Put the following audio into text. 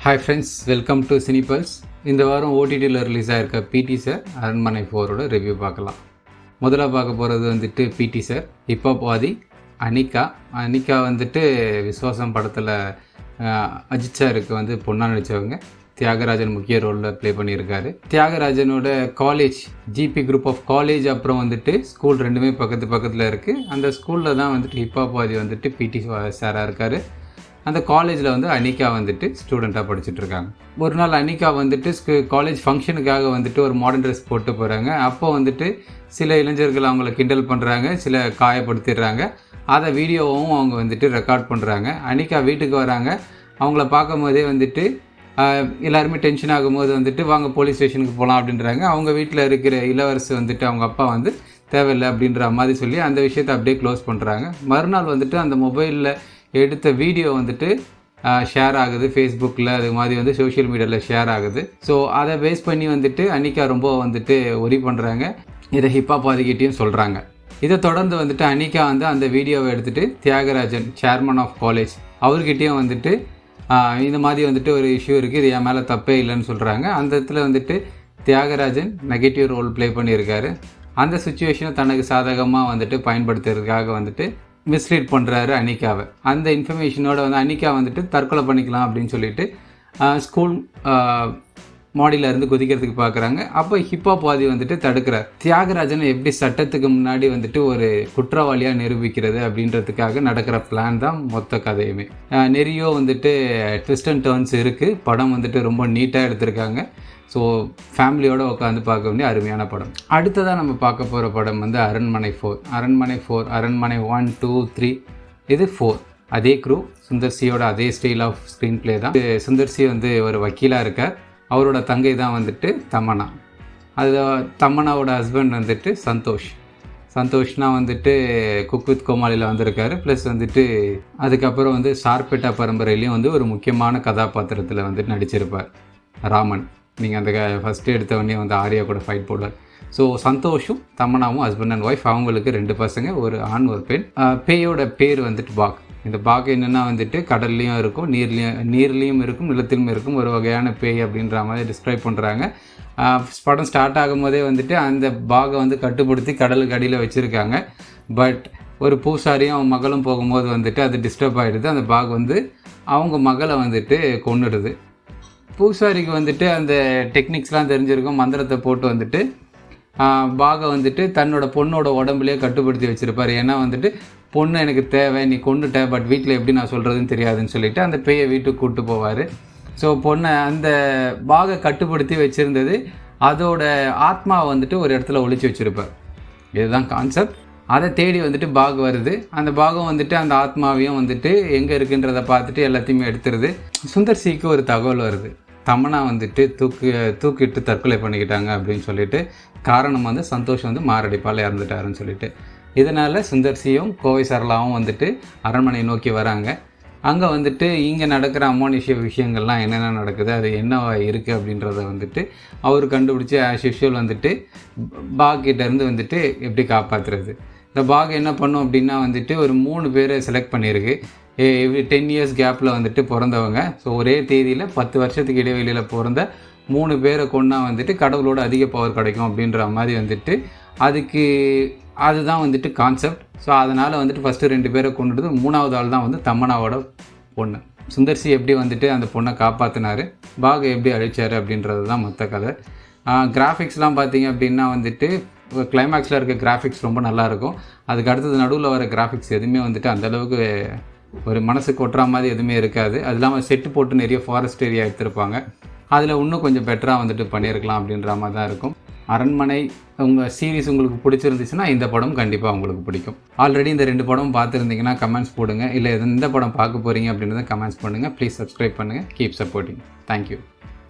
Hi friends, welcome to Cinepulse. இந்த வாரம் ஓடிடியில் ரிலீஸ் ஆகிருக்க பிடி சார் அரண்மனை 4ஓட ரிவ்யூ பார்க்கலாம். முதல்ல பார்க்க போகிறது வந்துட்டு பிடி சார் ஹிப்பாபாதி அனிகா வந்துட்டு விஸ்வாசம் படத்தில் அஜித் சாருக்கு வந்து பொண்ணாக நடித்தவங்க. தியாகராஜன் முக்கிய ரோலில் ப்ளே பண்ணியிருக்காரு. தியாகராஜனோட college GP group of college, அப்புறம் வந்துட்டு ஸ்கூல் ரெண்டுமே பக்கத்தில் இருக்குது. அந்த ஸ்கூலில் தான் வந்துட்டு ஹிப்பாபாதி வந்துட்டு பிடி சாராக இருக்கார். அந்த காலேஜில் வந்து அனிகா வந்துட்டு ஸ்டூடெண்ட்டாக படிச்சுட்ருக்காங்க. ஒரு நாள் அனிகா வந்துட்டு காலேஜ் ஃபங்க்ஷனுக்காக வந்துட்டு ஒரு மாடர்ன் ட்ரெஸ் போட்டு போகிறாங்க. அப்போ வந்துட்டு சில இளைஞர்கள் அவங்கள கிண்டல் பண்ணுறாங்க, சில காயப்படுத்திடுறாங்க. அதை வீடியோவும் அவங்க வந்துட்டு ரெக்கார்ட் பண்ணுறாங்க. அனிகா வீட்டுக்கு வராங்க. அவங்கள பார்க்கும் போதே வந்துட்டு எல்லாருமே டென்ஷன் ஆகும்போது வந்துட்டு வாங்க போலீஸ் ஸ்டேஷனுக்கு போகலாம் அப்படின்றாங்க. அவங்க வீட்டில் இருக்கிற இளவரசு வந்துட்டு அவங்க அப்பா வந்து தேவையில்லை அப்படின்ற மாதிரி சொல்லி அந்த விஷயத்தை அப்படியே க்ளோஸ் பண்ணுறாங்க. மறுநாள் வந்துட்டு அந்த மொபைலில் எடுத்த வீடியோ வந்துட்டு ஷேர் ஆகுது ஃபேஸ்புக்கில், அது மாதிரி வந்து சோஷியல் மீடியாவில் ஷேர் ஆகுது. ஸோ அதை பேஸ் பண்ணி வந்துட்டு அனிகா ரொம்ப வந்துட்டு ஒரி பண்ணுறாங்க. இதை ஹிப்பாபாதிக்கிட்டையும் சொல்கிறாங்க. இதை தொடர்ந்து வந்துட்டு அனிகா வந்து அந்த வீடியோவை எடுத்துகிட்டு தியாகராஜன் சேர்மன் ஆஃப் காலேஜ் அவர்கிட்டையும் வந்துட்டு இந்த மாதிரி வந்துட்டு ஒரு இஷ்யூ இருக்குது, இது என் மேலே தப்பே இல்லைன்னு சொல்கிறாங்க. அந்த இடத்துல வந்துட்டு தியாகராஜன் நெகட்டிவ் ரோல் ப்ளே பண்ணியிருக்காரு. அந்த சுச்சுவேஷனை தனக்கு சாதகமாக வந்துட்டு பயன்படுத்துறதுக்காக வந்துட்டு மிஸ்லீட் பண்ணுறாரு அனிகாவை. அந்த இன்ஃபர்மேஷனோட வந்து அனிகா வந்துட்டு தற்கொலை பண்ணிக்கலாம் அப்படின்னு சொல்லிட்டு ஸ்கூல் மாடியிலேருந்து குதிக்கிறதுக்கு பார்க்குறாங்க. அப்போ ஹிப்பாபாதி வந்துட்டு தடுக்கிறார். தியாகராஜனை எப்படி சட்டத்துக்கு முன்னாடி வந்துட்டு ஒரு குற்றவாளியாக நிரூபிக்கிறது அப்படின்றதுக்காக நடக்கிற பிளான் தான் மொத்த கதையுமே. நிறைய வந்துட்டு ட்விஸ்ட் அண்ட் டர்ன்ஸ் இருக்குது. படம் வந்துட்டு ரொம்ப நீட்டாக எடுத்திருக்காங்க. ஸோ ஃபேமிலியோடு உட்காந்து பார்க்க வேண்டிய அருமையான படம். அடுத்ததாக நம்ம பார்க்க போகிற படம் வந்து அரண்மனை 4. அரண்மனை 1, 2, 3, இது 4. அதே க்ரூ, சுந்தர்சியோட அதே ஸ்டைல் ஆஃப் ஸ்க்ரீன் பிளே தான். சுந்தர்சி வந்து ஒரு வக்கீலாக இருக்கார். அவரோட தங்கை தான் வந்துட்டு தமன்னா. அது தமன்னாவோட ஹஸ்பண்ட் வந்துட்டு சந்தோஷ்னா வந்துட்டு குக் வித் கோமாளியில் வந்திருக்காரு. ப்ளஸ் வந்துட்டு அதுக்கப்புறம் வந்து சார்பேட்டா பரம்பரையிலையும் வந்து ஒரு முக்கியமான கதாபாத்திரத்தில் வந்துட்டு நடிச்சிருப்பார் ராமன். நீங்கள் அந்த ஃபஸ்ட்டு எடுத்தவொடனே வந்து ஆர்யா கூட ஃபைட் போடுவார். ஸோ சந்தோஷும் தமன்னாவும் ஹஸ்பண்ட் அண்ட் ஒய்ஃப். அவங்களுக்கு 2 பசங்க, ஒரு ஆண் ஒரு பெண். பேயோட பேர் வந்துட்டு பாக். இந்த பாக் என்னென்னா வந்துட்டு கடல்லையும் இருக்கும், நீர்லேயும் இருக்கும், நிலத்திலும் இருக்கும், ஒரு வகையான பேய் அப்படின்ற மாதிரி டிஸ்கிரைப் பண்ணுறாங்க. படம் ஸ்டார்ட் ஆகும்போதே வந்துட்டு அந்த பாகை வந்து கட்டுப்படுத்தி கடலுக்கு அடியில் வச்சுருக்காங்க. பட் ஒரு பூசாரியும் அவன் மகளும் போகும்போது வந்துட்டு அது டிஸ்டர்ப் ஆகிடுது. அந்த பாக் வந்து அவங்க மகளை வந்துட்டு கொன்னுடுது. பூசாரிக்கு வந்துட்டு அந்த டெக்னிக்ஸ்லாம் தெரிஞ்சிருக்கும். மந்திரத்தை போட்டு வந்துட்டு பாகை வந்துட்டு தன்னோட பொண்ணோட உடம்புலேயே கட்டுப்படுத்தி வச்சுருப்பார். ஏன்னா வந்துட்டு பொண்ணு எனக்கு தேவை, நீ கொண்டுட்ட, பட் வீட்டில் எப்படி நான் சொல்கிறதுன்னு தெரியாதுன்னு சொல்லிவிட்டு அந்த பேயை வீட்டுக்கு கூப்பிட்டு போவார். ஸோ பொண்ணை அந்த பாகை கட்டுப்படுத்தி வச்சுருந்தது அதோட ஆத்மாவை வந்துட்டு ஒரு இடத்துல ஒழிச்சு வச்சுருப்பார். இதுதான் கான்செப்ட். அதை தேடி வந்துட்டு பாக் வருது. அந்த பாகம் வந்துட்டு அந்த ஆத்மாவையும் வந்துட்டு எங்கே இருக்குன்றதை பார்த்துட்டு எல்லாத்தையுமே எடுத்துருது. சுந்தர்சிக்கு ஒரு தகவல் வருது, தமன்னா வந்துட்டு தூக்கிட்டு தற்கொலை பண்ணிக்கிட்டாங்க அப்படின்னு சொல்லிட்டு. காரணம் வந்து சந்தோஷம் வந்து மாரடைப்பால் இறந்துட்டாருன்னு சொல்லிட்டு. இதனால் சுந்தர்சியும் கோவை சரளாவும் வந்துட்டு அரண்மனை நோக்கி வராங்க. அங்கே வந்துட்டு இங்கே நடக்கிற அமானுஷ்ய விஷயங்கள்லாம் என்னென்ன நடக்குது, அது என்னவா இருக்குது அப்படின்றத வந்துட்டு அவர் கண்டுபிடிச்சி ஆஸ் யூஷுவல் வந்துட்டு பாக்கிட்டேருந்து வந்துட்டு எப்படி காப்பாற்றுறது. இந்த பாக் என்ன பண்ணும் அப்படின்னா வந்துட்டு ஒரு 3 பேரை செலக்ட் பண்ணியிருக்கு. 10 இயர்ஸ் கேப்பில் வந்துட்டு பிறந்தவங்க. ஸோ ஒரே தேதியில் 10 வருஷத்துக்கு இடைவெளியில் பிறந்த 3 பேரை கொண்டா வந்துட்டு கடவுளோட அதிக பவர் கிடைக்கும் அப்படின்ற மாதிரி வந்துட்டு அதுதான் வந்துட்டு கான்செப்ட். ஸோ அதனால் வந்துட்டு ஃபஸ்ட்டு 2 பேரை கொண்டுட்டு 3ஆவது ஆள் தான் வந்து தமன்னாவோட பொண்ணு. சுந்தர்சி எப்படி வந்துட்டு அந்த பொண்ணை காப்பாற்றினார், பாகை எப்படி அழிச்சார் அப்படின்றது தான் மொத்த கதை. கிராஃபிக்ஸ்லாம் பார்த்தீங்க அப்படின்னா வந்துட்டு கிளைமேக்ஸில் இருக்க கிராஃபிக்ஸ் ரொம்ப நல்லாயிருக்கும். அதுக்கு அடுத்தது நடுவில் வர கிராஃபிக்ஸ் எதுவுமே வந்துட்டு அந்தளவுக்கு ஒரு மனசுக்கு ஒட்டுற மாதிரி எதுவுமே இருக்காது. அது இல்லாமல் செட்டு போட்டு நிறைய ஃபாரஸ்ட் ஏரியா எடுத்திருப்பாங்க. அதில் இன்னும் கொஞ்சம் பெட்டராக வந்துட்டு பண்ணியிருக்கலாம் அப்படின்ற மாதிரி தான் இருக்கும். அரண்மனை உங்கள் சீரீஸ் உங்களுக்கு பிடிச்சிருந்துச்சுன்னா இந்த படம் கண்டிப்பாக உங்களுக்கு பிடிக்கும். ஆல்ரெடி இந்த 2 படமும் பார்த்துருந்தீங்கன்னா கமெண்ட்ஸ் போடுங்க. இல்லை எந்த படம் பார்க்க போகிறீங்க அப்படின்றத கமெண்ட்ஸ் பண்ணுங்கள். ப்ளீஸ் சப்ஸ்கிரைப் பண்ணுங்கள். Keep supporting. தேங்க்யூ.